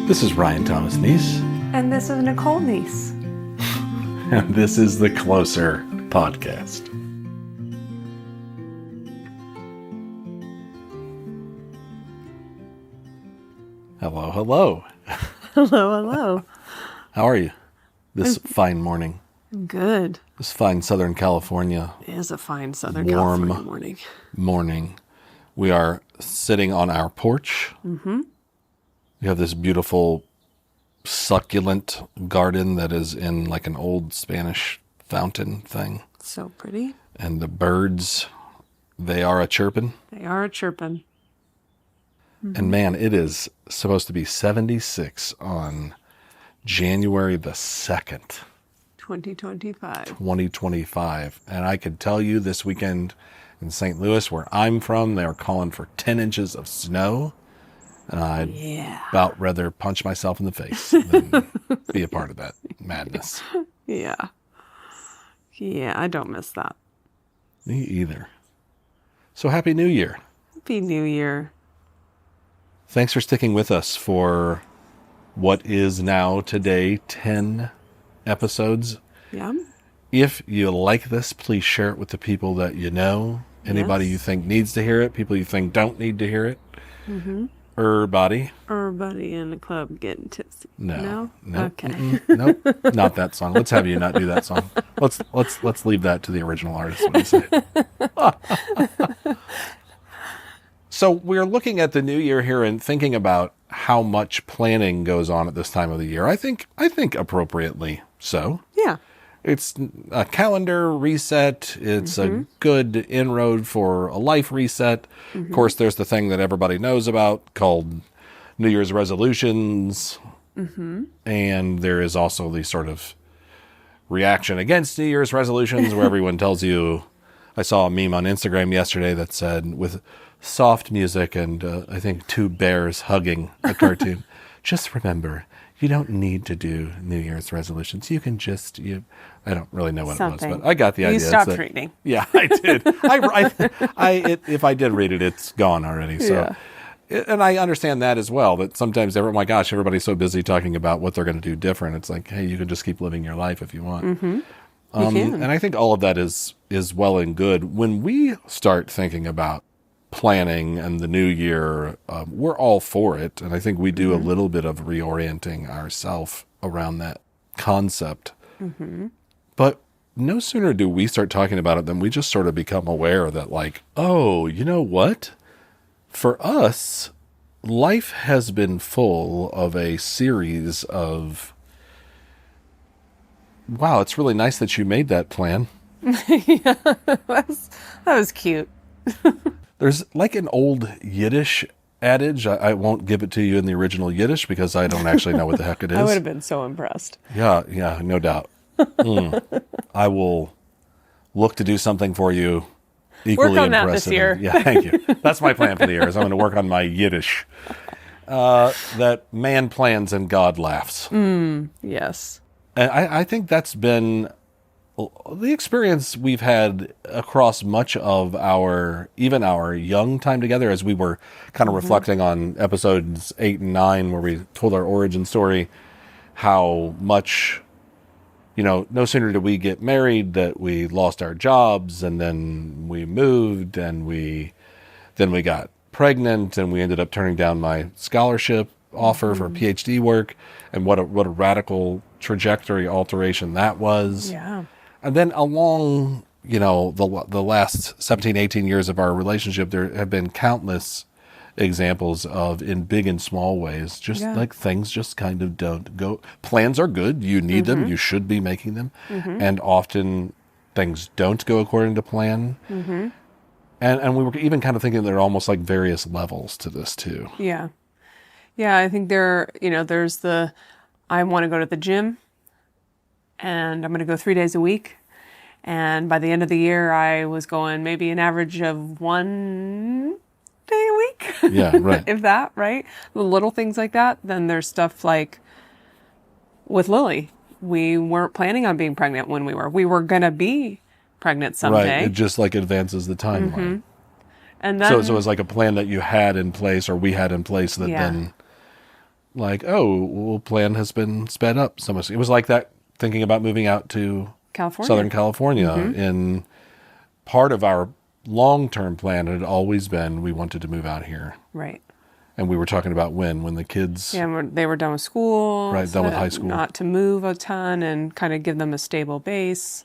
This is Ryan Thomas Neese. And this is Nicole Neese. And this is the Closer Podcast. Hello, hello. Hello, hello. How are you this fine morning? Good. This fine Southern California It is a fine Southern California morning. We are sitting on our porch. Mm-hmm. We have this beautiful succulent garden that is in like an old Spanish fountain thing. So pretty. And the birds, they are a-chirping. They are a-chirping. Mm-hmm. And man, it is supposed to be 76 on January the 2nd. 2025. And I could tell you this weekend in St. Louis, where I'm from, they are calling for 10 inches of snow. And I'd about rather punch myself in the face than be a part of that madness. Yeah, I don't miss that. Me either. So Happy New Year. Happy New Year. Thanks for sticking with us for what is now today 10 episodes. Yeah. If you like this, please share it with the people that you know. Anybody you think needs to hear it, people you think don't need to hear it. Mm-hmm. Everybody in the club getting tipsy. No. Okay. Nope. Not that song. Let's have you not do that song. Let's leave that to the original artist. What do you say? So we're looking at the new year here and thinking about how much planning goes on at this time of the year. I think appropriately so. Yeah. It's a calendar reset. It's a good inroad for a life reset. Mm-hmm. Of course, there's the thing that everybody knows about called New Year's resolutions. Mm-hmm. And there is also the sort of reaction against New Year's resolutions where everyone tells you, I saw a meme on Instagram yesterday that said, with soft music and I think two bears hugging a cartoon, just remember, you don't need to do New Year's resolutions. You can just, I don't really know what it was, but I got the idea. You stopped reading. Yeah, I did. If I did read it, it's gone already. So, and I understand that as well, that sometimes, oh my gosh, everybody's so busy talking about what they're going to do different. It's like, hey, you can just keep living your life if you want. Mm-hmm. And I think all of that is well and good. When we start thinking about planning and the new year, we're all for it. And I think we do a little bit of reorienting ourselves around that concept. Mm-hmm. But no sooner do we start talking about it than we just sort of become aware that like, oh, you know what? For us, life has been full of a series of, wow, it's really nice that you made that plan. Yeah, that was cute. There's like an old Yiddish adage. I won't give it to you in the original Yiddish because I don't actually know what the heck it is. I would have been so impressed. Yeah, no doubt. I will look to do something for you equally work on impressive. That this year. Yeah, thank you. That's my plan for the year is I'm going to work on my Yiddish. That man plans and God laughs. Yes. And I think that's been the experience we've had across much of our young time together, as we were kind of reflecting on episodes 8 and 9, where we told our origin story, how much, no sooner did we get married that we lost our jobs, and then we moved, and then we got pregnant, and we ended up turning down my scholarship offer for PhD work, and what a radical trajectory alteration that was. Yeah. And then along, the last 17, 18 years of our relationship, there have been countless examples of, in big and small ways, just like things just kind of don't go. Plans are good. You need them. You should be making them. Mm-hmm. And often things don't go according to plan. Mm-hmm. And we were even kind of thinking there are almost like various levels to this too. Yeah. Yeah, I think there's the, I want to go to the gym, and I'm going to go 3 days a week. And by the end of the year, I was going maybe an average of 1 day a week. Yeah, right. If that, right? The little things like that. Then there's stuff like with Lily. We weren't planning on being pregnant when we were going to be pregnant someday. Right. It just like advances the timeline. Mm-hmm. And then, so it was like a plan that you had in place, or we had in place that then like, oh, well, plan has been sped up so much. It was like that thinking about moving out to California. Southern California. In part of our long-term plan had always been we wanted to move out here. Right. And we were talking about when the kids... Yeah, they were done with school. Right, done with high school. Not to move a ton and kind of give them a stable base.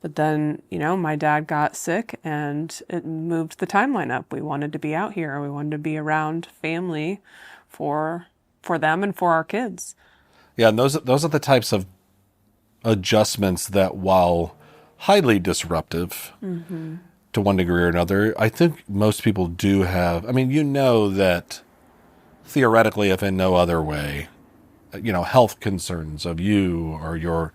But then, my dad got sick and it moved the timeline up. We wanted to be out here. We wanted to be around family for them and for our kids. Yeah, and those are the types of adjustments that, while highly disruptive to one degree or another, I think most people do have... I mean, that theoretically, if in no other way, health concerns of you or your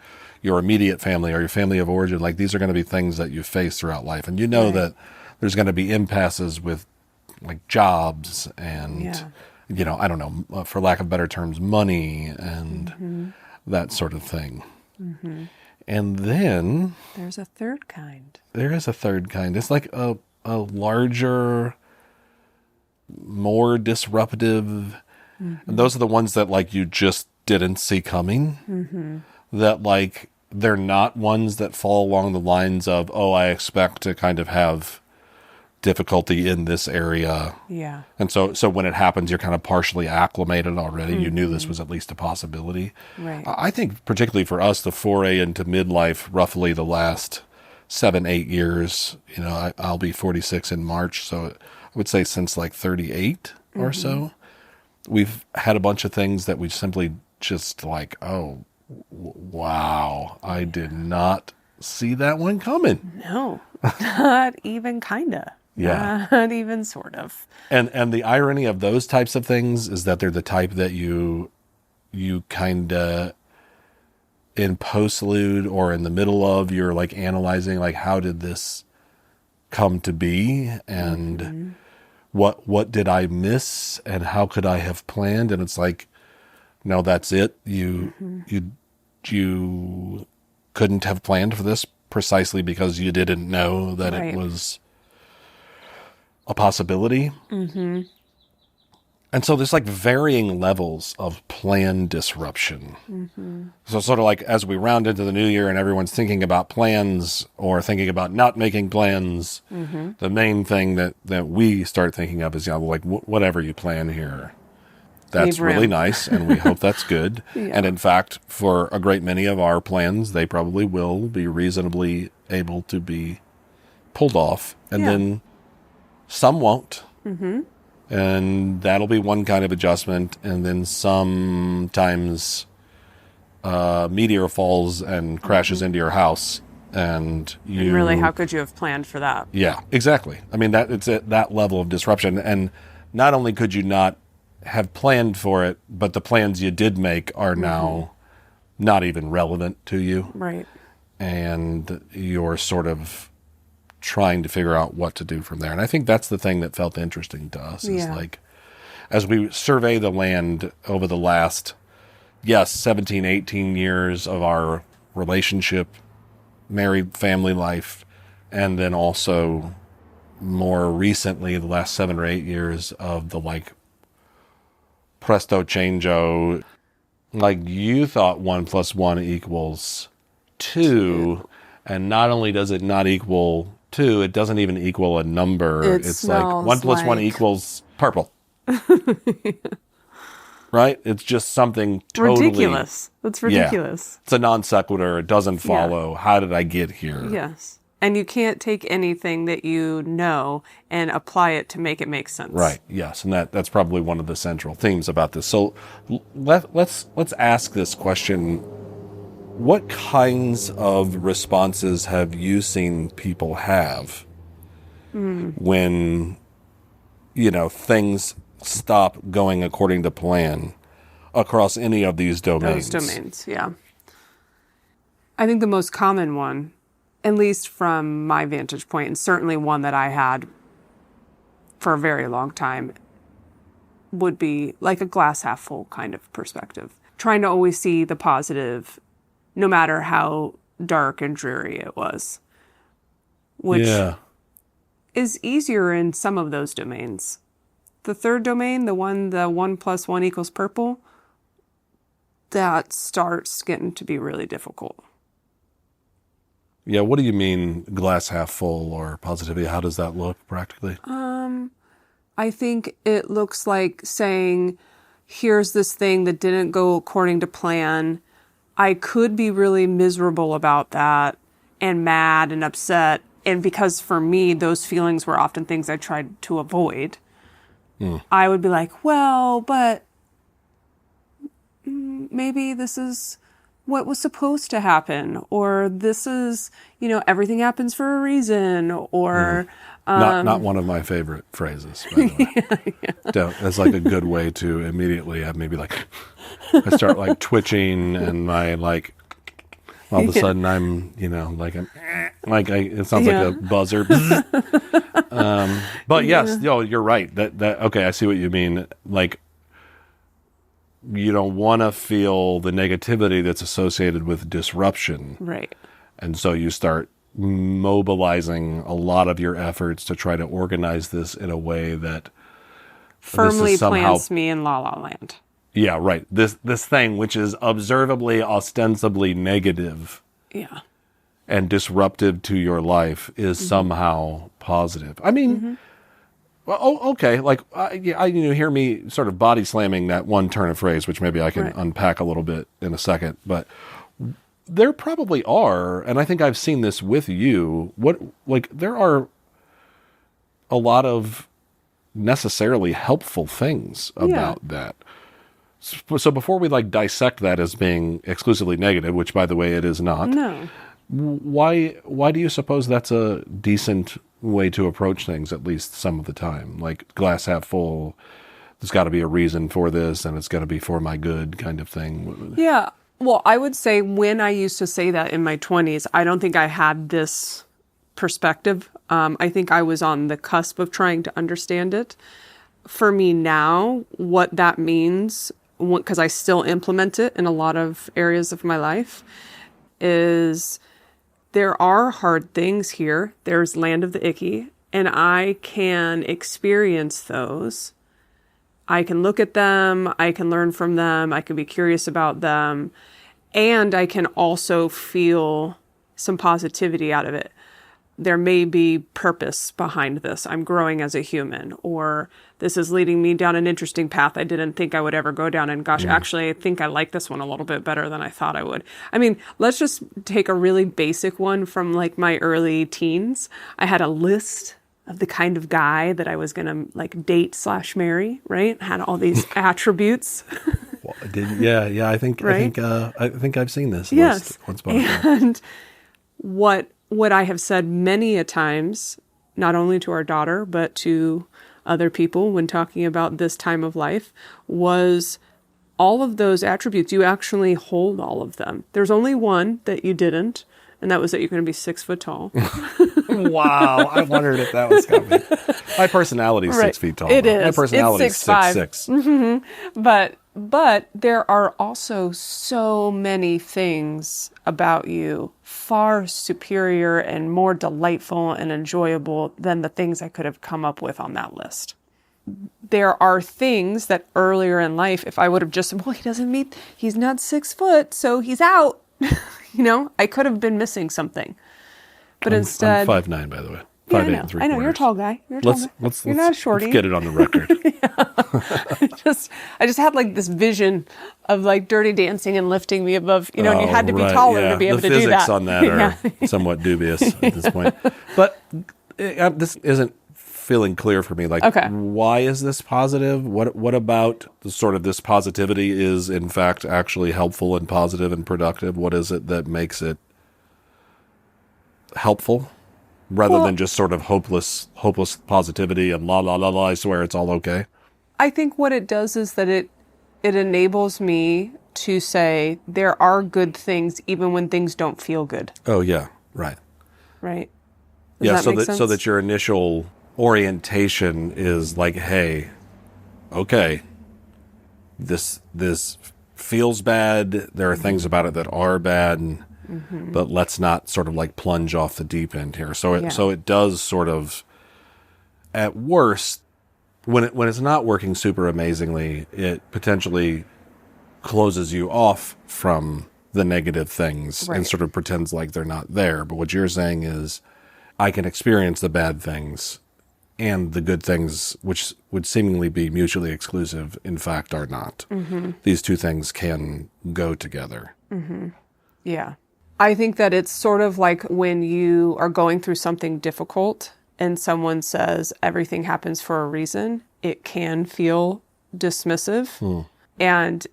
immediate family or your family of origin, like these are going to be things that you face throughout life. And Right. that there's going to be impasses with like jobs and, I don't know, for lack of better terms, money and that sort of thing. And then There's a third kind. there is a third kind. It's like a larger, more disruptive. And those are the ones that like you just didn't see coming. That like they're not ones that fall along the lines of, oh, I expect to kind of have difficulty in this area. Yeah. And so when it happens, you're kind of partially acclimated already. You knew this was at least a possibility. Right. I think particularly for us, the foray into midlife, roughly the last 7-8 years, I'll be 46 in March. So I would say since like 38 or so, we've had a bunch of things that we simply just like, oh, wow, I did not see that one coming. No, not even kinda. Yeah. Not even sort of. And the irony of those types of things is that they're the type that you kind of in postlude or in the middle of, you're like analyzing, like, how did this come to be? And what did I miss? And how could I have planned? And it's like, no, that's it. You couldn't have planned for this precisely because you didn't know that Right. it was a possibility. And so there's like varying levels of plan disruption. So sort of like as we round into the new year and everyone's thinking about plans or thinking about not making plans, the main thing that we start thinking of is, like whatever you plan here, that's Leave room. really nice. And we hope that's good. And in fact, for a great many of our plans, they probably will be reasonably able to be pulled off. And then some won't. And that'll be one kind of adjustment. And then sometimes a meteor falls and crashes into your house. And you... Really, how could you have planned for that? Yeah, exactly. I mean, it's at that level of disruption. And not only could you not have planned for it, but the plans you did make are now not even relevant to you. Right. And you're sort of trying to figure out what to do from there. And I think that's the thing that felt interesting to us is like, as we survey the land over the last, 17, 18 years of our relationship, married family life, and then also more recently, the last 7 or 8 years of the like presto changeo, like you thought 1 + 1 = 2. And not only does it not equal 2, it doesn't even equal a number. It's like 1 + 1 = purple. Right? It's just something totally... Ridiculous. That's ridiculous. Yeah. It's a non sequitur. It doesn't follow. How did I get here? Yes. And you can't take anything that you know and apply it to make it make sense. Right. Yes. And that's probably one of the central themes about this. So let's ask this question. What kinds of responses have you seen people have when, things stop going according to plan across any of these domains? Those domains, yeah. I think the most common one, at least from my vantage point, and certainly one that I had for a very long time, would be like a glass half full kind of perspective. Trying to always see the positive, no matter how dark and dreary it was. Which is easier in some of those domains. The third domain, the 1 + 1 = purple, that starts getting to be really difficult. Yeah, what do you mean glass half full or positivity? How does that look practically? I think it looks like saying, here's this thing that didn't go according to plan. I could be really miserable about that and mad and upset. And because for me, those feelings were often things I tried to avoid. I would be like, well, but maybe this is what was supposed to happen, or this is, everything happens for a reason, or Not one of my favorite phrases, by the way. That's like a good way to immediately have maybe like I start like twitching and my like all of a sudden I'm it sounds like a buzzer. But yes, you're right. That okay, I see what you mean. Like you don't want to feel the negativity that's associated with disruption. Right. And so you start mobilizing a lot of your efforts to try to organize this in a way that firmly plants me in La La Land. Yeah, right. This thing, which is observably, ostensibly negative and disruptive to your life, is somehow positive. I mean, well, okay. Like, you hear me sort of body slamming that one turn of phrase, which maybe I can unpack a little bit in a second. But there probably are, and I think I've seen this with you. There are a lot of necessarily helpful things about that. So before we dissect that as being exclusively negative, which by the way it is not. No. Why do you suppose that's a decent way to approach things, at least some of the time? Like glass half full, there's got to be a reason for this, and it's got to be for my good kind of thing. Yeah. Well, I would say when I used to say that in my 20s, I don't think I had this perspective. I think I was on the cusp of trying to understand it. For me now, what that means, because I still implement it in a lot of areas of my life, is there are hard things here. There's land of the icky, and I can experience those. I can look at them, I can learn from them, I can be curious about them, and I can also feel some positivity out of it. There may be purpose behind this. I'm growing as a human, or this is leading me down an interesting path I didn't think I would ever go down. And gosh, actually, I think I like this one a little bit better than I thought I would. I mean, let's just take a really basic one from my early teens. I had a list of the kind of guy that I was going to date/marry, right? Had all these attributes. Well, I think I've seen this list once upon a time. And what I have said many a times, not only to our daughter, but to other people when talking about this time of life, was all of those attributes, you actually hold all of them. There's only one that you didn't, and that was that you're going to be 6 foot tall. Wow. I wondered if that was coming. My personality is 6 feet tall. It is. My personality is 6'6". Mm-hmm. But there are also so many things about you far superior and more delightful and enjoyable than the things I could have come up with on that list. There are things that earlier in life, if I would have just said, well, he's not 6 foot, so he's out. I could have been missing something. But instead... I'm 5'9", by the way. Yeah, I know. You're a tall guy. You're not a shorty. Let's get it on the record. I just had this vision of Dirty Dancing and lifting me above, and you had to be taller to be able to do that. The physics on that are somewhat dubious at this point. But this isn't feeling clear for me. Why is this positive? What about this positivity is in fact actually helpful and positive and productive? What is it that makes it helpful? Rather than just sort of hopeless positivity and la, I swear it's all okay? I think what it does is that it enables me to say there are good things even when things don't feel good. Oh, yeah. Right. Right. So that your initial orientation is hey, okay, this feels bad. There are things about it that are bad. But let's not sort of plunge off the deep end here. So it does sort of, at worst, when it's not working super amazingly, it potentially closes you off from the negative things Right. and sort of pretends like they're not there. But what you're saying is, I can experience the bad things and the good things, which would seemingly be mutually exclusive, in fact, are not. These two things can go together. Yeah. I think that it's sort of like when you are going through something difficult and someone says everything happens for a reason, it can feel dismissive. And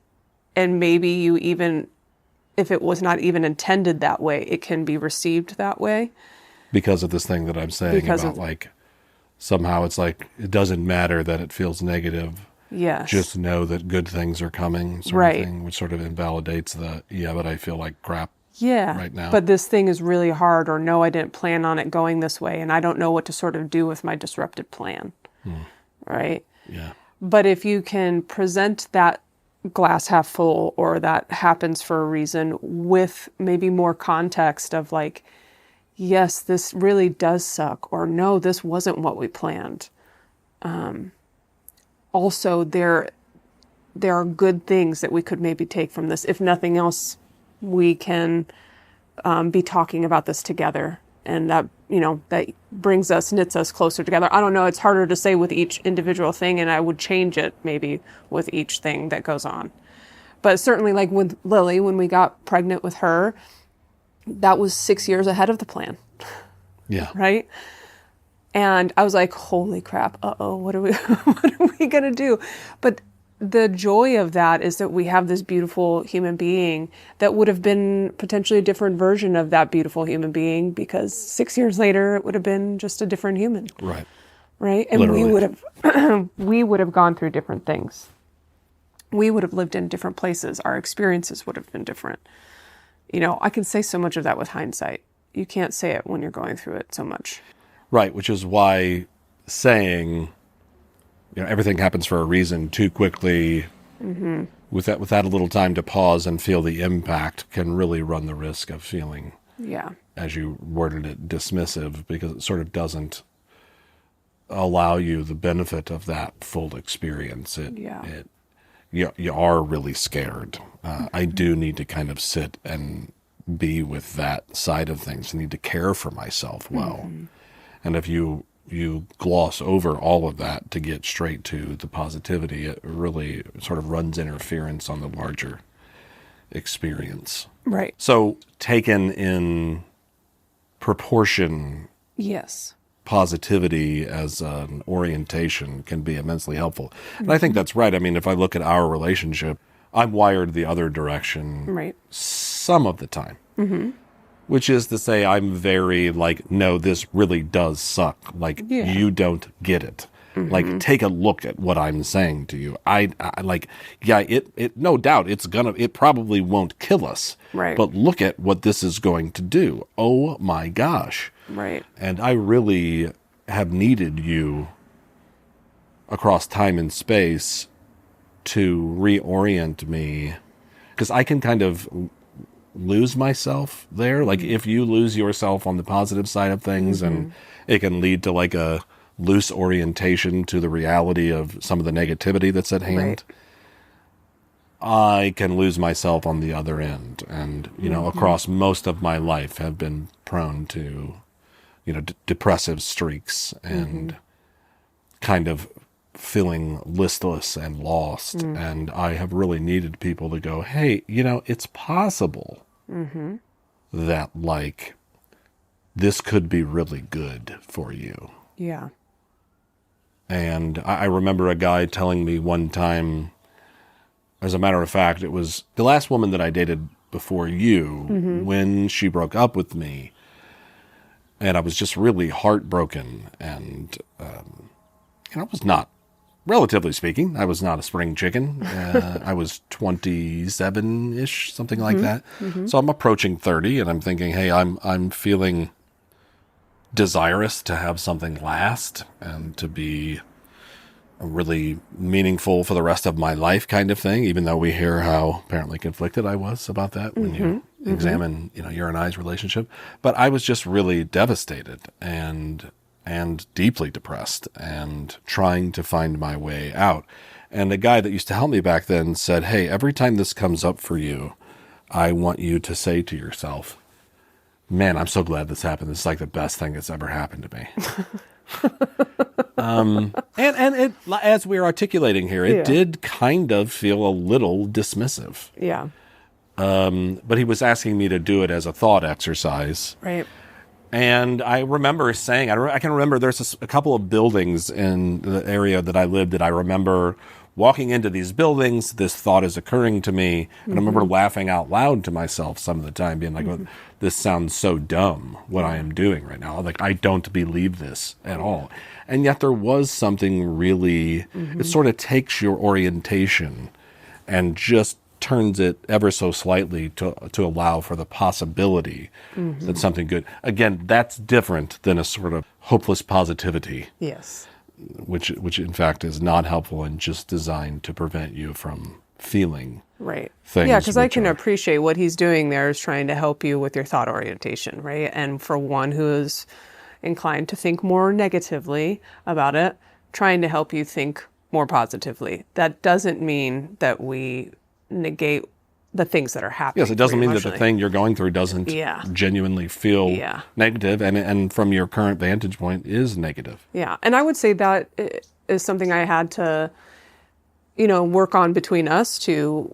maybe you even, if it was not even intended that way, it can be received that way. Because of this thing that I'm saying like, somehow it's like, it doesn't matter that it feels negative. Yes. Just know that good things are coming, sort of thing, which sort of invalidates but I feel like crap right now. But this thing is really hard, or no, I didn't plan on it going this way, and I don't know what to sort of do with my disrupted plan. Right? Yeah. But if you can present that glass half full, or that happens for a reason, with maybe more context of like, yes, this really does suck, or no, this wasn't what we planned. Also, there are good things that we could maybe take from this. If nothing else, we can be talking about this together, and that that brings us, knits us closer together. I don't know, it's harder to say with each individual thing, and I would change it maybe with each thing that goes on. But certainly, like with Lily, when we got pregnant with her, that was 6 years ahead of the plan. Yeah. Right? And I was like, holy crap, what are we going to do? But the joy of that is that we have this beautiful human being that would have been potentially a different version of that beautiful human being, because 6 years later, it would have been just a different human. Right. Right? And Literally. we would have gone through different things. We would have lived in different places. Our experiences would have been different. I can say so much of that with hindsight. You can't say it when you're going through it so much. Right, which is why saying, everything happens for a reason too quickly, without a little time to pause and feel the impact, can really run the risk of feeling, as you worded it, dismissive, because it sort of doesn't allow you the benefit of that full experience. You are really scared. I do need to kind of sit and be with that side of things. I need to care for myself well. And if you gloss over all of that to get straight to the positivity, it really sort of runs interference on the larger experience. Right. So taken in proportion, Yes. positivity as an orientation can be immensely helpful. And I think that's right. I mean, if I look at our relationship, I'm wired the other direction some of the time. Which is to say, I'm very like, no, this really does suck. Like, you don't get it. Like, take a look at what I'm saying to you. I like, it no doubt it probably won't kill us. Right. But look at what this is going to do. Oh my gosh. Right. And I really have needed you across time and space to reorient me, because I can kind of lose myself there. Like, if you lose yourself on the positive side of things, and it can lead to like a loose orientation to the reality of some of the negativity that's at hand. I can lose myself on the other end, and across most of my life have been prone to depressive streaks and kind of feeling listless and lost. And I have really needed people to go, hey, it's possible that like this could be really good for you. Yeah. And I remember a guy telling me one time, as a matter of fact, it was the last woman that I dated before you, when she broke up with me, and I was just really heartbroken, and I was not, relatively speaking, I was not a spring chicken. I was 27-ish, something like that. So I'm approaching 30, and I'm thinking, hey, I'm feeling desirous to have something last and to be really meaningful for the rest of my life, kind of thing, even though we hear how apparently conflicted I was about that when you examine, your and I's relationship. But I was just really devastated and deeply depressed and trying to find my way out. And the guy that used to help me back then said, hey, every time this comes up for you, I want you to say to yourself, man, I'm so glad this happened. This is like the best thing that's ever happened to me. And it, as we're articulating here, it did kind of feel a little dismissive. Yeah. But he was asking me to do it as a thought exercise. Right. And I remember saying, I can remember there's a couple of buildings in the area that I lived that I remember walking into these buildings, this thought is occurring to me, and I remember laughing out loud to myself some of the time, being like, well, this sounds so dumb, what I am doing right now. Like, I don't believe this at all. And yet there was something really, it sort of takes your orientation and just turns it ever so slightly to allow for the possibility that something good. Again, that's different than a sort of hopeless positivity. Yes. Which in fact is not helpful and just designed to prevent you from feeling things. Yeah, because I can appreciate what he's doing there is trying to help you with your thought orientation, right? And for one who is inclined to think more negatively about it, trying to help you think more positively. That doesn't mean that we negate the things that are happening. Yes, it doesn't mean that the thing you're going through doesn't genuinely feel negative, and from your current vantage point is negative. Yeah, and I would say that is something I had to, work on between us two.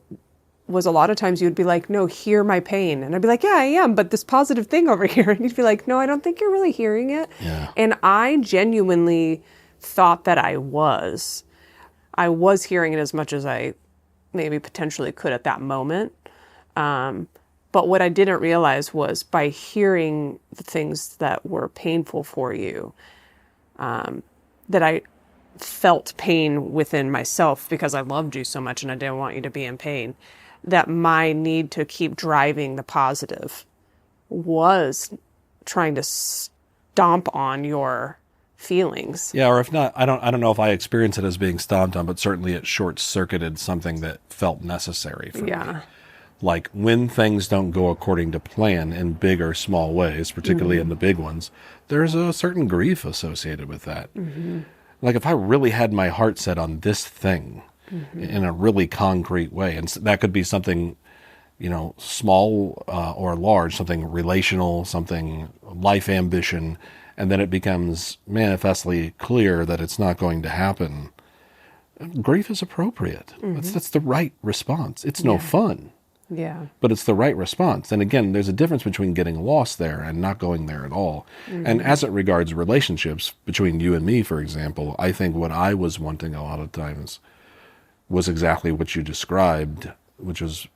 Was a lot of times you'd be like, no, hear my pain. And I'd be like, yeah, I am, but this positive thing over here. And you'd be like, no, I don't think you're really hearing it. Yeah. And I genuinely thought that I was hearing it as much as I maybe potentially could at that moment. But what I didn't realize was by hearing the things that were painful for you, that I felt pain within myself because I loved you so much and I didn't want you to be in pain, that my need to keep driving the positive was trying to stomp on your feelings. Yeah, or if not, I don't know if I experienced it as being stomped on, but certainly it short-circuited something that felt necessary for me. Like when things don't go according to plan in big or small ways, particularly in the big ones, there's a certain grief associated with that. Like if I really had my heart set on this thing in a really concrete way, and that could be something, small or large, something relational, something life ambition, and then it becomes manifestly clear that it's not going to happen, grief is appropriate. That's the right response. It's no fun. Yeah. But it's the right response. And again, there's a difference between getting lost there and not going there at all. And as it regards relationships between you and me, for example, I think what I was wanting a lot of times was exactly what you described, which was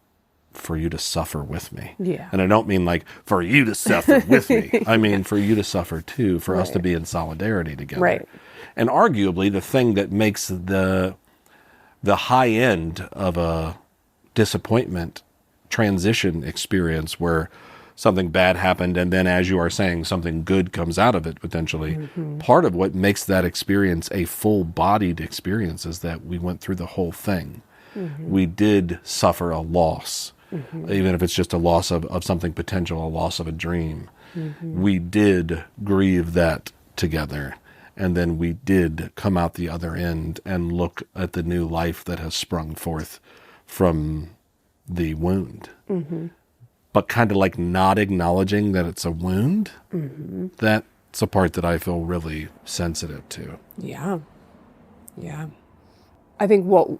for you to suffer with me. Yeah. And I don't mean like for you to suffer with me. I mean for you to suffer too, for us to be in solidarity together. Right. And arguably the thing that makes the high end of a disappointment transition experience where something bad happened and then, as you are saying, something good comes out of it potentially. Part of what makes that experience a full-bodied experience is that we went through the whole thing. We did suffer a loss, even if it's just a loss of something potential, a loss of a dream. We did grieve that together. And then we did come out the other end and look at the new life that has sprung forth from the wound. But kind of like not acknowledging that it's a wound, that's a part that I feel really sensitive to. Yeah. Yeah. I think what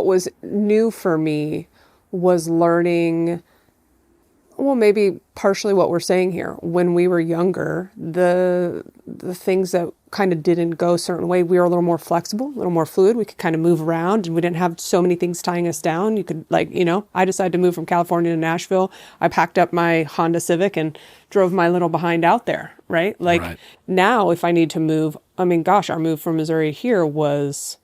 was new for me was learning, well, maybe partially what we're saying here. When we were younger, the things that kind of didn't go a certain way, we were a little more flexible, a little more fluid. We could kind of move around and we didn't have so many things tying us down. You could I decided to move from California to Nashville. I packed up my Honda Civic and drove my little behind out there, right? Now if I need to move, our move from Missouri here was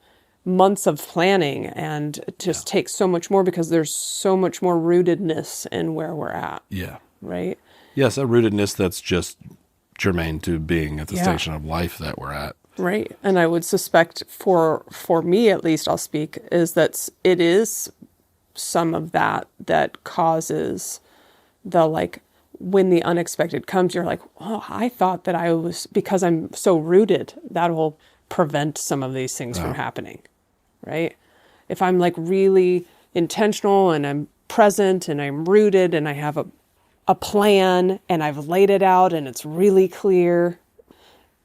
months of planning and it just takes so much more because there's so much more rootedness in where we're at. Yeah. Right? Yes, a rootedness that's just germane to being at the station of life that we're at. Right. And I would suspect for me, at least I'll speak, is that it is some of that causes when the unexpected comes, you're like, oh, I thought that I was, because I'm so rooted, that will prevent some of these things from happening. Right. if I'm like really intentional and I'm present and I'm rooted and I have a plan and I've laid it out and it's really clear,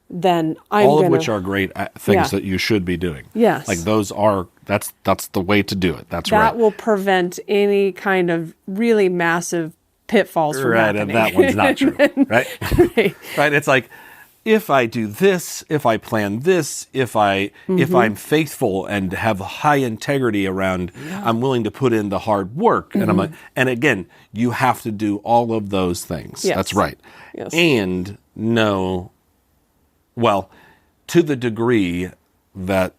then all of which are great things that you should be doing. Yes. Like that's the way to do it. That's that right. That will prevent any kind of really massive pitfalls from happening. And that one's not true, right? Right. It's like, if I do this, if I plan this, if I'm faithful and have high integrity around, I'm willing to put in the hard work. And and again, you have to do all of those things. Yes. That's right. Yes. And know, well, to the degree that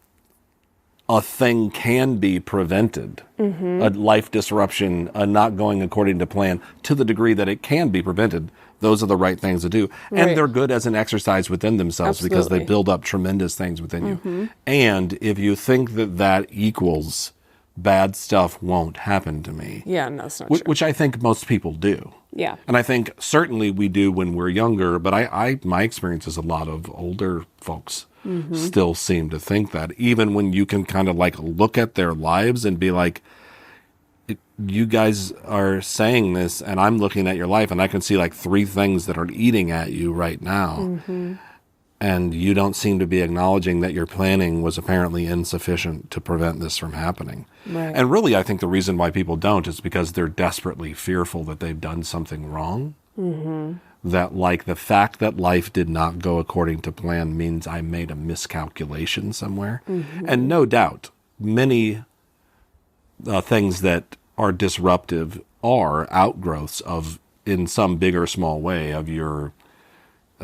a thing can be prevented, a life disruption, a not going according to plan, to the degree that it can be prevented, those are the right things to do. And they're good as an exercise within themselves because they build up tremendous things within you. And if you think that equals bad stuff won't happen to me. Yeah, no, that's not true. Which I think most people do. Yeah. And I think certainly we do when we're younger, but my experience is a lot of older folks still seem to think that, even when you can kind of like look at their lives and be like, you guys are saying this and I'm looking at your life and I can see like 3 things that are eating at you right now. And you don't seem to be acknowledging that your planning was apparently insufficient to prevent this from happening. Right. And really, I think the reason why people don't is because they're desperately fearful that they've done something wrong. That like the fact that life did not go according to plan means I made a miscalculation somewhere. And no doubt, many things that are disruptive are outgrowths of, in some big or small way, of your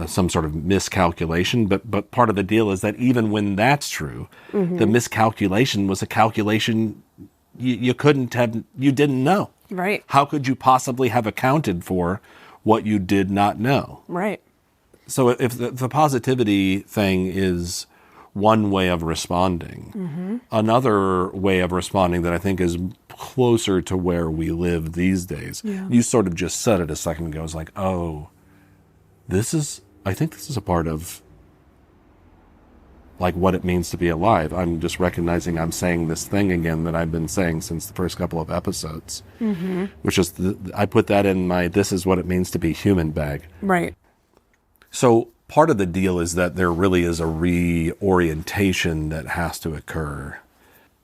some sort of miscalculation. But part of the deal is that even when that's true, the miscalculation was a calculation you couldn't have, you didn't know. Right. How could you possibly have accounted for what you did not know? Right. So if the positivity thing is one way of responding, another way of responding that I think is closer to where we live these days, you sort of just said it a second ago, is like, oh, I think this is a part of like what it means to be alive. I'm just recognizing I'm saying this thing again that I've been saying since the first couple of episodes, which is, I put that in my "this is what it means to be human" bag. Right. So part of the deal is that there really is a reorientation that has to occur,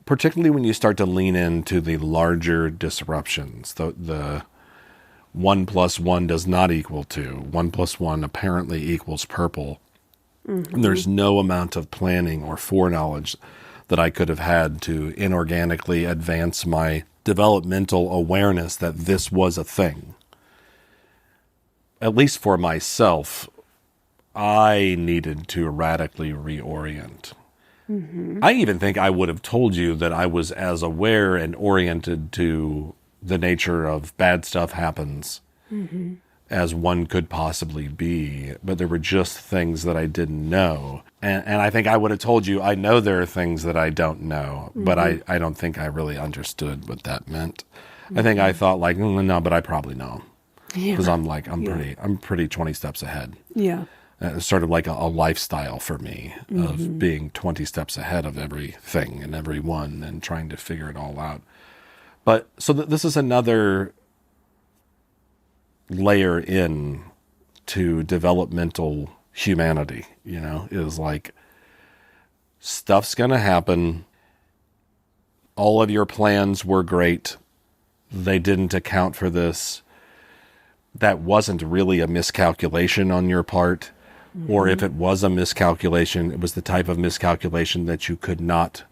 particularly when you start to lean into the larger disruptions, the 1 + 1 does not equal 2. 1 + 1 apparently equals purple. There's no amount of planning or foreknowledge that I could have had to inorganically advance my developmental awareness that this was a thing. At least for myself, I needed to radically reorient. I even think I would have told you that I was as aware and oriented to the nature of bad stuff happens as one could possibly be, but there were just things that I didn't know. And I think I would have told you, I know there are things that I don't know, but I don't think I really understood what that meant. I think I thought like, no, but I probably know. Because I'm pretty 20 steps ahead. Yeah. It's sort of like a lifestyle for me of being 20 steps ahead of everything and everyone and trying to figure it all out. But so this is another layer in to developmental humanity, is like, stuff's going to happen. All of your plans were great. They didn't account for this. That wasn't really a miscalculation on your part. Or if it was a miscalculation, it was the type of miscalculation that you could not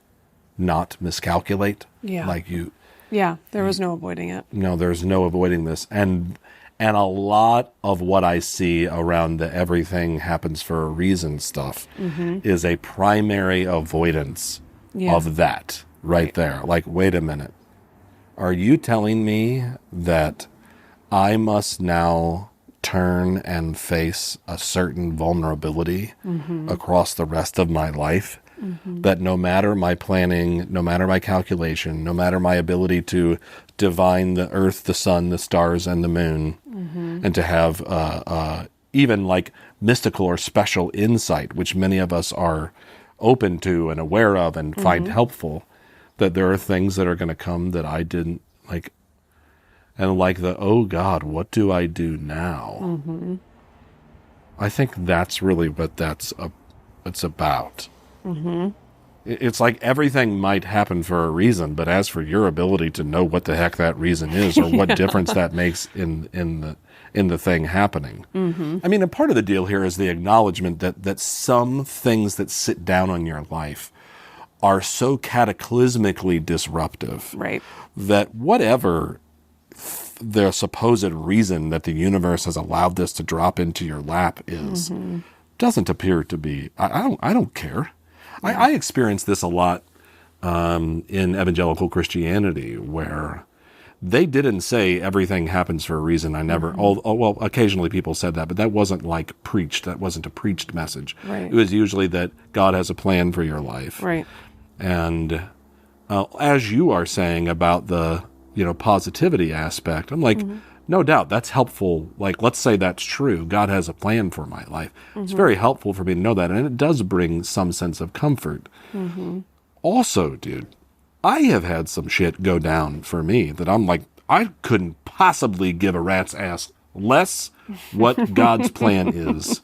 miscalculate. Yeah. Like you... Yeah, there was no avoiding it. No, there's no avoiding this. And a lot of what I see around the everything happens for a reason stuff is a primary avoidance of that right there. Like, wait a minute. Are you telling me that I must now turn and face a certain vulnerability across the rest of my life? That no matter my planning, no matter my calculation, no matter my ability to divine the earth, the sun, the stars, and the moon, and to have even like mystical or special insight, which many of us are open to and aware of and find helpful, that there are things that are going to come that I didn't like, and like oh God, what do I do now? Mm-hmm. I think that's really what it's about. Mm-hmm. It's like everything might happen for a reason, but as for your ability to know what the heck that reason is or what difference that makes in the thing happening. Mm-hmm. I mean, a part of the deal here is the acknowledgement that some things that sit down on your life are so cataclysmically disruptive, right, that whatever the supposed reason that the universe has allowed this to drop into your lap is, doesn't appear to be. I don't care. Yeah. I experience this a lot in evangelical Christianity, where they didn't say everything happens for a reason. I never. Well, occasionally people said that, but that wasn't like preached. That wasn't a preached message. Right. It was usually that God has a plan for your life. Right. And as you are saying about the positivity aspect, I'm like, no doubt that's helpful. Like, let's say that's true. God has a plan for my life. It's very helpful for me to know that, and it does bring some sense of comfort. Also, dude, I have had some shit go down for me that I'm like, I couldn't possibly give a rat's ass less what God's plan is.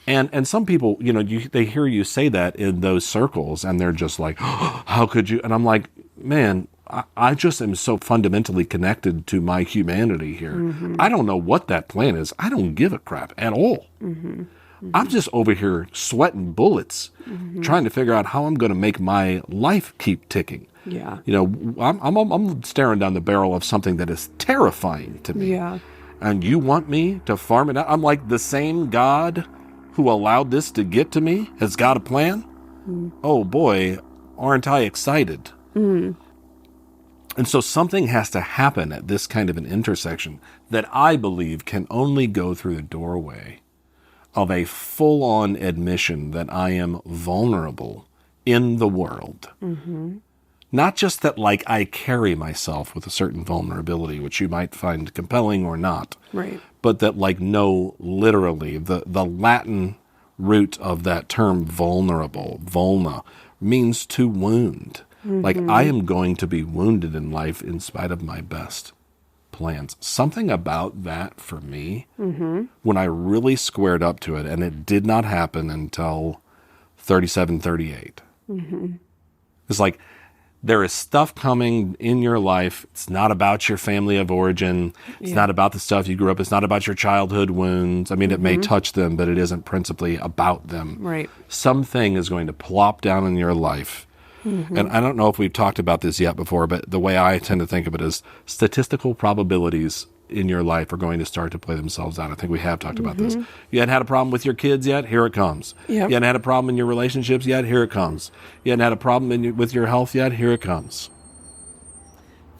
And some people, they hear you say that in those circles, and they're just like, oh, how could you? And I'm like, man, I just am so fundamentally connected to my humanity here. I don't know what that plan is. I don't give a crap at all. I'm just over here sweating bullets, trying to figure out how I'm going to make my life keep ticking. Yeah. I'm staring down the barrel of something that is terrifying to me. Yeah. And you want me to farm it out? I'm like, the same God who allowed this to get to me has got a plan? Oh boy, aren't I excited? And so something has to happen at this kind of an intersection that I believe can only go through the doorway of a full-on admission that I am vulnerable in the world. Not just that, like, I carry myself with a certain vulnerability, which you might find compelling or not. Right. But that, like, no, literally, the Latin root of that term vulnerable, vulna, means to wound. Like, I am going to be wounded in life in spite of my best plans. Something about that for me, when I really squared up to it, and it did not happen until 37, 38. It's like, there is stuff coming in your life. It's not about your family of origin. It's not about the stuff you grew up. It's not about your childhood wounds. I mean, it may touch them, but it isn't principally about them. Right. Something is going to plop down in your life. And I don't know if we've talked about this yet before, but the way I tend to think of it is statistical probabilities in your life are going to start to play themselves out. I think we have talked about this. You hadn't had a problem with your kids yet? Here it comes. Yep. You hadn't had a problem in your relationships yet? Here it comes. You hadn't had a problem with your health yet? Here it comes.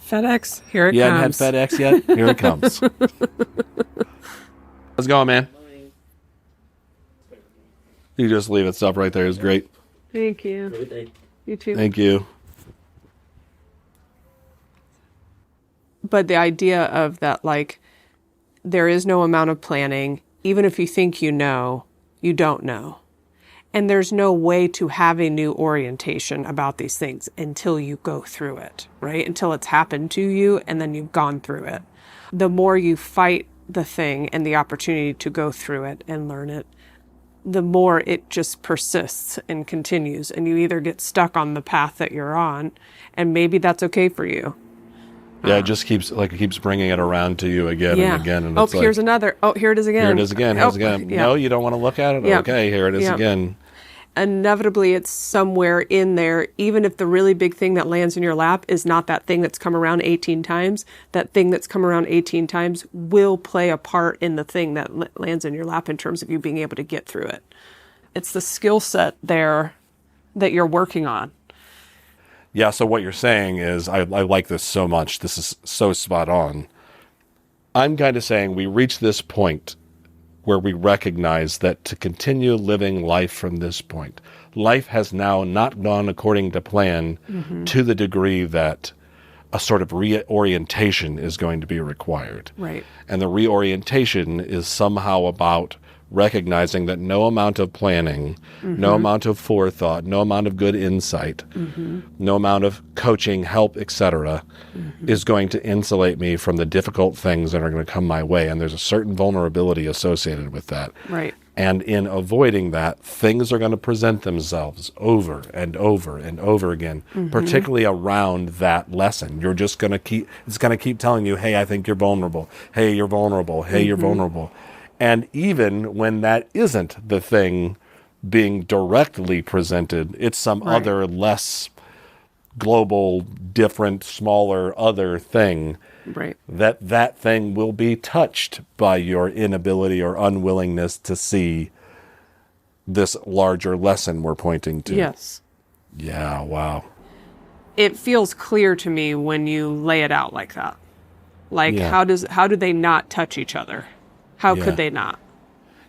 FedEx, here it comes. You hadn't had FedEx yet? Here it comes. How's it going, man? You just leave it stuff right there. It's great. Thank you. You too. Thank you. But the idea of that, like, there is no amount of planning. Even if you think you know, you don't know. And there's no way to have a new orientation about these things until you go through it, right? Until it's happened to you and then you've gone through it. The more you fight the thing and the opportunity to go through it and learn it, the more it just persists and continues. And you either get stuck on the path that you're on, and maybe that's okay for you. Yeah, it just keeps bringing it around to you again and again. And it's here's another. Oh, here it is again. Here it is again. Here's again. Yeah. No, you don't want to look at it? Yeah. Okay, here it is again. Inevitably, it's somewhere in there, even if the really big thing that lands in your lap is not that thing that's come around 18 times, that thing that's come around 18 times will play a part in the thing that lands in your lap in terms of you being able to get through it. It's the skill set there that you're working on. Yeah, so what you're saying is, I like this so much. This is so spot on. I'm kind of saying we reach this point where we recognize that to continue living life from this point, life has now not gone according to plan to the degree that a sort of reorientation is going to be required. Right. And the reorientation is somehow about recognizing that no amount of planning, no amount of forethought, no amount of good insight, no amount of coaching, help, etc., is going to insulate me from the difficult things that are going to come my way. And there's a certain vulnerability associated with that. Right. And in avoiding that, things are going to present themselves over and over and over again, particularly around that lesson. You're just going to it's going to keep telling you, hey, I think you're vulnerable. Hey, you're vulnerable. Hey, you're vulnerable. And even when that isn't the thing being directly presented, it's some other less global, different, smaller other thing. Right. That thing will be touched by your inability or unwillingness to see this larger lesson we're pointing to. Yes. Yeah, wow. It feels clear to me when you lay it out like that. Like, how do they not touch each other? How could they not?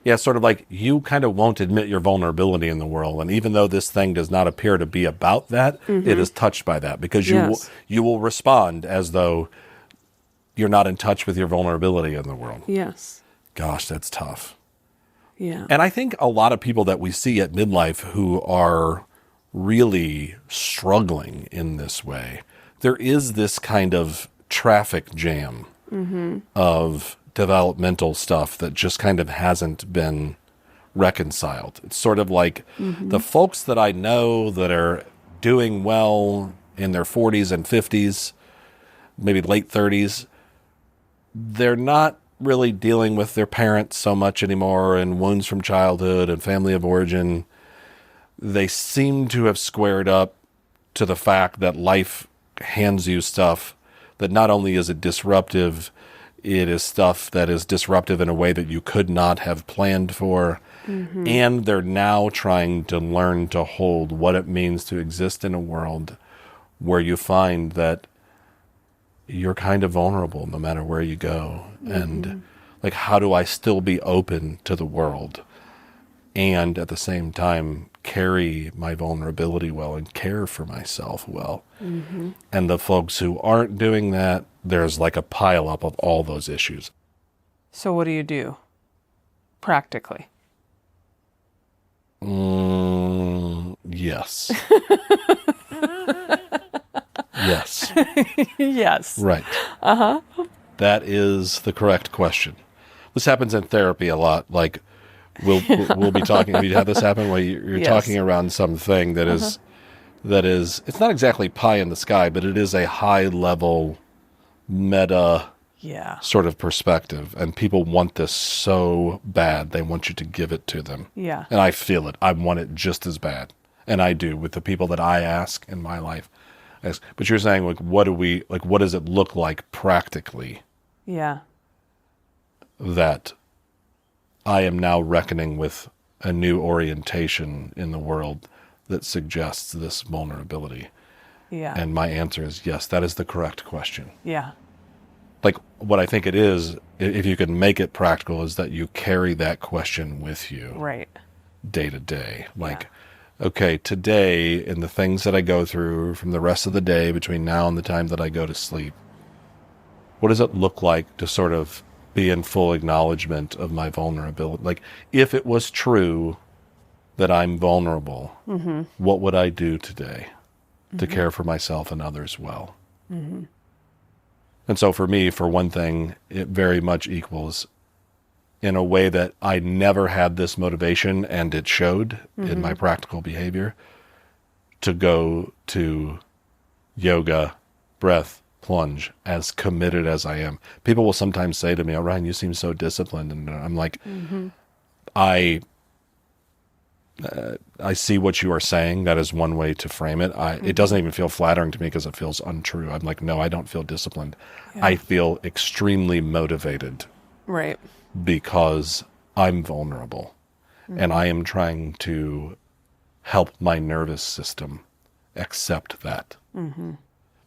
Yeah, sort of like you kind of won't admit your vulnerability in the world. And even though this thing does not appear to be about that, it is touched by that because you will respond as though you're not in touch with your vulnerability in the world. Yes. Gosh, that's tough. Yeah. And I think a lot of people that we see at midlife who are really struggling in this way, there is this kind of traffic jam of developmental stuff that just kind of hasn't been reconciled. It's sort of like the folks that I know that are doing well in their 40s and 50s, maybe late 30s, they're not really dealing with their parents so much anymore and wounds from childhood and family of origin. They seem to have squared up to the fact that life hands you stuff that not only is it disruptive, it is stuff that is disruptive in a way that you could not have planned for. And they're now trying to learn to hold what it means to exist in a world where you find that you're kind of vulnerable no matter where you go. And like, how do I still be open to the world and at the same time carry my vulnerability well and care for myself well? And the folks who aren't doing that, there's like a pile up of all those issues. So what do you do practically? Yes. Yes. Yes. Right. That is the correct question. This happens in therapy a lot. Like, we'll be talking. Have you had this happen where you're talking around something that is it's not exactly pie in the sky, but it is a high level meta sort of perspective, and people want this so bad they want you to give it to them. Yeah. And I feel it. I want it just as bad, and I do with the people that I ask in my life. But you're saying, like, what does it look like practically? Yeah. That I am now reckoning with a new orientation in the world that suggests this vulnerability. Yeah. And my answer is yes, that is the correct question. Yeah. Like, what I think it is, if you can make it practical, is that you carry that question with you. Right. Day to day. Like, okay, today, in the things that I go through from the rest of the day between now and the time that I go to sleep, what does it look like to sort of be in full acknowledgement of my vulnerability? Like, if it was true that I'm vulnerable, what would I do today to care for myself and others well? And so for me, for one thing, it very much equals, in a way that I never had this motivation, and it showed in my practical behavior, to go to yoga, breath, plunge, as committed as I am. People will sometimes say to me, "Oh, Ryan, you seem so disciplined." And I'm like, I see what you are saying. That is one way to frame it. It doesn't even feel flattering to me because it feels untrue. I'm like, no, I don't feel disciplined. Yeah. I feel extremely motivated. Right. Because I'm vulnerable. And I am trying to help my nervous system accept that.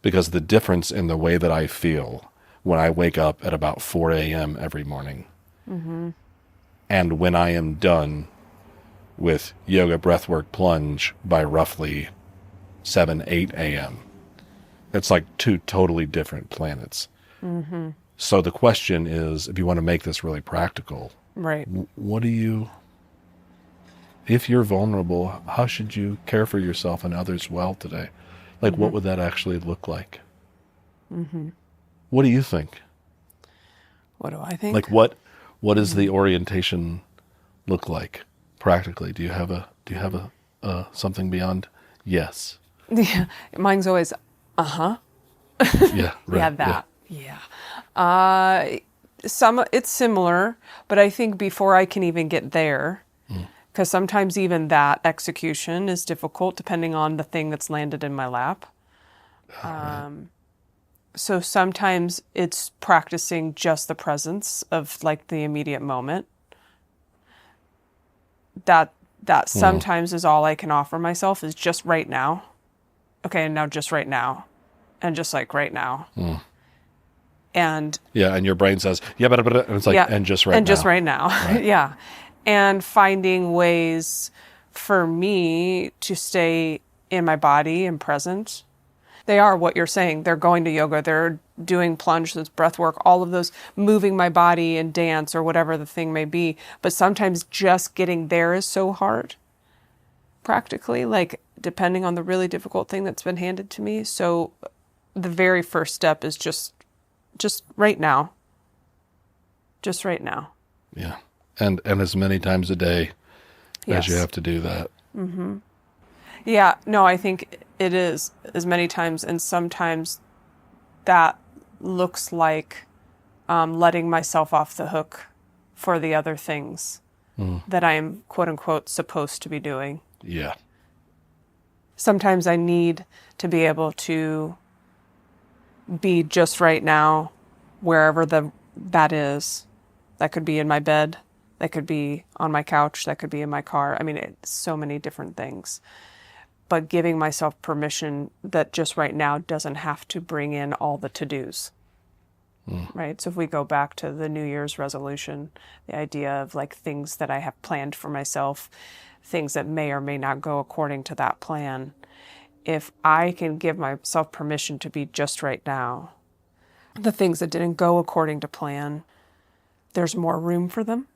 Because the difference in the way that I feel when I wake up at about 4 a.m. every morning and when I am done with yoga, breathwork, plunge by roughly 7, 8 a.m., it's like two totally different planets. So the question is, if you want to make this really practical, Right. What do you, if you're vulnerable, how should you care for yourself and others well today? Like, what would that actually look like? What do you think? What do I think? Like, what does the orientation look like practically? Do you have a something beyond yes? Yeah, mine's always, Yeah, right. yeah, that, yeah. It's similar, but I think before I can even get there, because sometimes even that execution is difficult depending on the thing that's landed in my lap. So sometimes it's practicing just the presence of like the immediate moment. That sometimes is all I can offer myself is just right now. Okay, and now just right now. And just like right now. And yeah, and your brain says, yeah, but and it's like, and just right now. And just right now. Right. Yeah. And finding ways for me to stay in my body and present. They are what you're saying. They're going to yoga. They're doing plunge, that's breath work, all of those, moving my body and dance or whatever the thing may be. But sometimes just getting there is so hard, practically, like depending on the really difficult thing that's been handed to me. So the very first step is just right now. Just right now. Yeah. And as many times a day as you have to do that. Yeah, no, I think it is as many times, and sometimes that looks like letting myself off the hook for the other things that I'm quote unquote supposed to be doing. Yeah. Sometimes I need to be able to be just right now, wherever that is. That could be in my bed. That could be on my couch. That could be in my car. I mean, it's so many different things. But giving myself permission that just right now doesn't have to bring in all the to-dos. Right? So if we go back to the New Year's resolution, the idea of like things that I have planned for myself, things that may or may not go according to that plan. If I can give myself permission to be just right now, the things that didn't go according to plan, there's more room for them.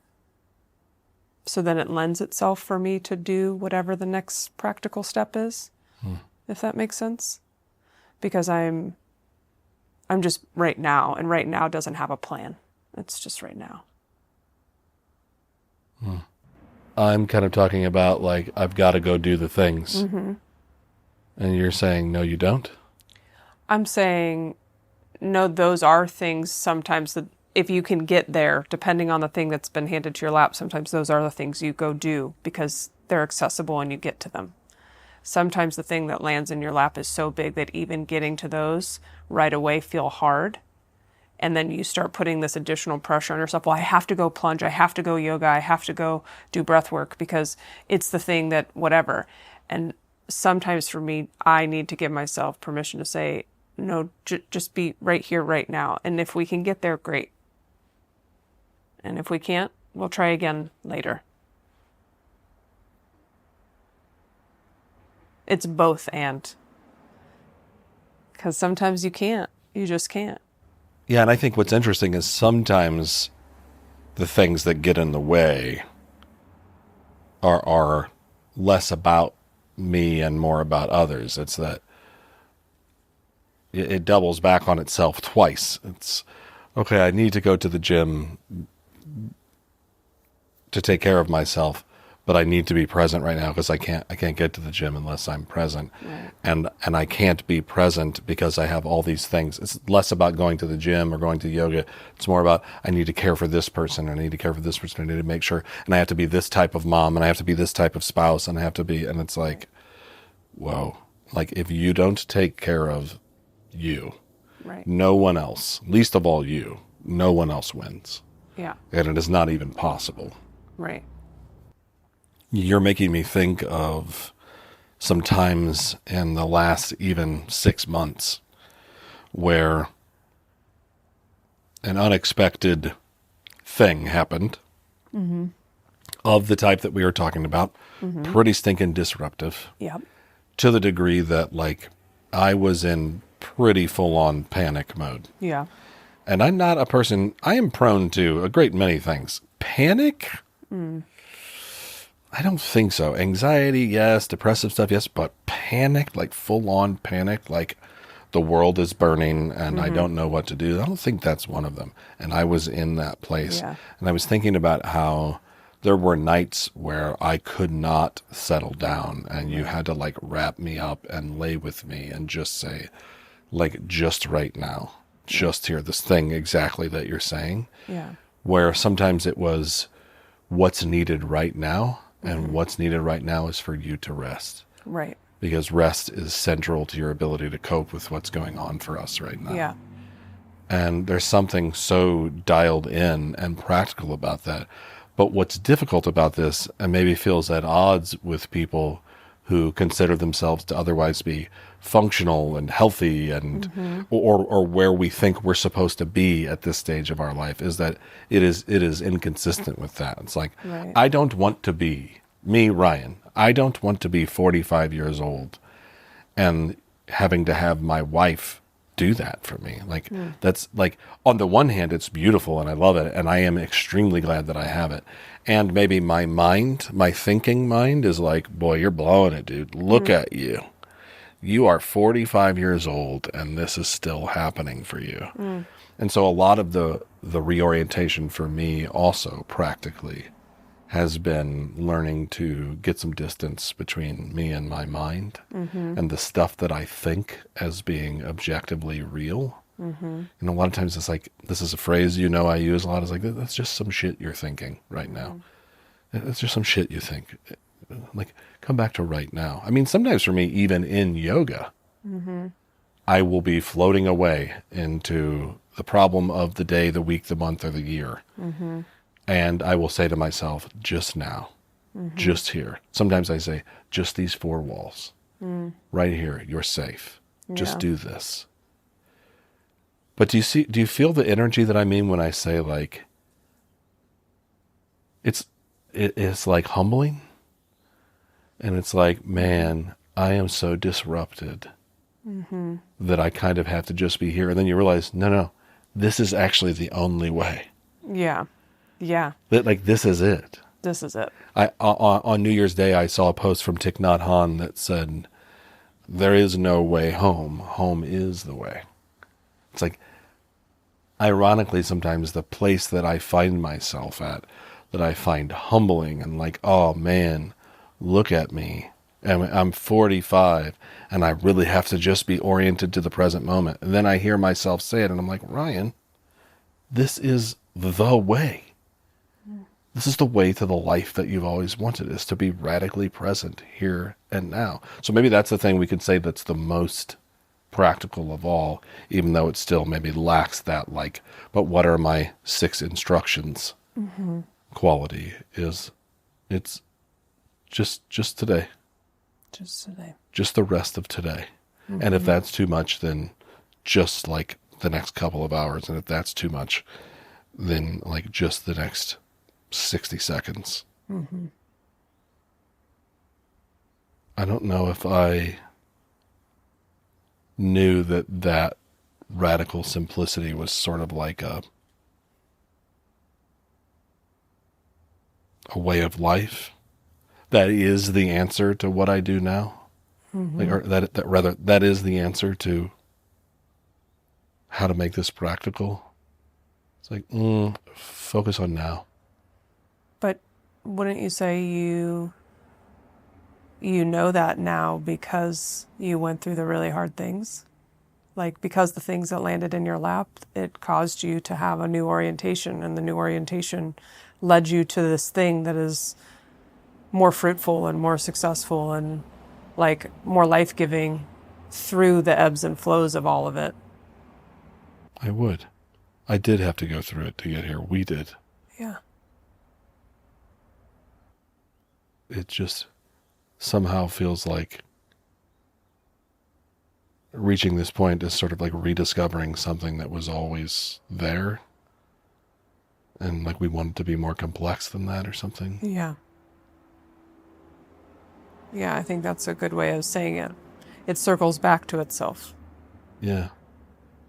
So then it lends itself for me to do whatever the next practical step is, if that makes sense. Because I'm just right now, and right now doesn't have a plan. It's just right now. I'm kind of talking about like, I've got to go do the things. And you're saying, no, you don't? I'm saying, no, those are things sometimes that if you can get there, depending on the thing that's been handed to your lap, sometimes those are the things you go do because they're accessible and you get to them. Sometimes the thing that lands in your lap is so big that even getting to those right away feel hard. And then you start putting this additional pressure on yourself. Well, I have to go plunge. I have to go yoga. I have to go do breath work because it's the thing that whatever. And sometimes for me, I need to give myself permission to say, no, just be right here, right now. And if we can get there, great. And if we can't, we'll try again later. It's both and. Because sometimes you can't. You just can't. Yeah, and I think what's interesting is sometimes the things that get in the way are less about me and more about others. It's that it doubles back on itself twice. It's, okay, I need to go to the gym to take care of myself, but I need to be present right now because I can't get to the gym unless I'm present. Right. And I can't be present because I have all these things. It's less about going to the gym or going to yoga. It's more about I need to care for this person. I need to care for this person. I need to make sure, and I have to be this type of mom, and I have to be this type of spouse, and I have to be, and it's like, whoa. Like if you don't take care of you, right, no one else, least of all you, no one else wins. Yeah. And it is not even possible. Right. You're making me think of some times in the last even 6 months where an unexpected thing happened of the type that we were talking about, pretty stinking disruptive. Yep. To the degree that like I was in pretty full-on panic mode. Yeah. And I'm not a person, I am prone to a great many things. Panic? I don't think so. Anxiety, yes. Depressive stuff, yes. But panic, like full-on panic, like the world is burning and I don't know what to do. I don't think that's one of them. And I was in that place. Yeah. And I was thinking about how there were nights where I could not settle down and you had to like wrap me up and lay with me and just say, like, just right now, just here, this thing exactly that you're saying. Yeah. Where sometimes it was what's needed right now, and what's needed right now is for you to rest. Right. Because rest is central to your ability to cope with what's going on for us right now. Yeah. And there's something so dialed in and practical about that. But what's difficult about this, and maybe feels at odds with people who consider themselves to otherwise be functional and healthy and or where we think we're supposed to be at this stage of our life, is that it is inconsistent with that. It's like, Right. I don't want to be, me, Ryan, I don't want to be 45 years old and having to have my wife do that for me. Like, that's like, on the one hand, it's beautiful and I love it. And I am extremely glad that I have it. And maybe my mind, my thinking mind is like, boy, you're blowing it, dude. Look at you. You are 45 years old and this is still happening for you. And so a lot of the reorientation for me also practically has been learning to get some distance between me and my mind and the stuff that I think as being objectively real. And a lot of times it's like, this is a phrase, I use a lot. It's like, that's just some shit you're thinking right now. It's just some shit you think. Like, come back to right now. I mean, sometimes for me, even in yoga, I will be floating away into the problem of the day, the week, the month, or the year. And I will say to myself, just now, just here. Sometimes I say, just these four walls. Right here, you're safe. Just do this. But do you feel the energy that I mean when I say, like, it's like humbling? And it's like, man, I am so disrupted that I kind of have to just be here. And then you realize, no, this is actually the only way. Yeah. Yeah. That, like, this is it. This is it. On New Year's Day, I saw a post from Thich Nhat Hanh that said, there is no way home. Home is the way. It's like, ironically, sometimes the place that I find myself at, that I find humbling and like, oh man, look at me. And I'm 45 and I really have to just be oriented to the present moment. And then I hear myself say it and I'm like, Ryan, this is the way. This is the way to the life that you've always wanted, is to be radically present here and now. So maybe that's the thing we could say that's the most practical of all, even though it still maybe lacks that, like, but what are my 6 instructions quality, is it's just today. Just today. Just the rest of today. And if that's too much, then just like the next couple of hours. And if that's too much, then like just the next 60 seconds. I don't know if I knew that radical simplicity was sort of like a way of life that is the answer to what I do now. Like, or that is the answer to how to make this practical. It's like, focus on now. But wouldn't you say you know that now because you went through the really hard things? Like, because the things that landed in your lap, it caused you to have a new orientation, and the new orientation led you to this thing that is more fruitful and more successful and like more life-giving through the ebbs and flows of all of it. I did have to go through it to get here. We did. Yeah. It just somehow feels like reaching this point is sort of like rediscovering something that was always there. And like we wanted to be more complex than that or something. Yeah. Yeah, I think that's a good way of saying it. It circles back to itself. Yeah.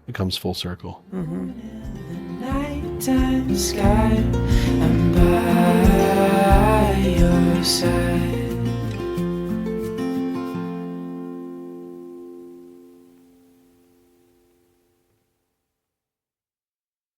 it comes full circle. Nighttime sky, I'm by your side.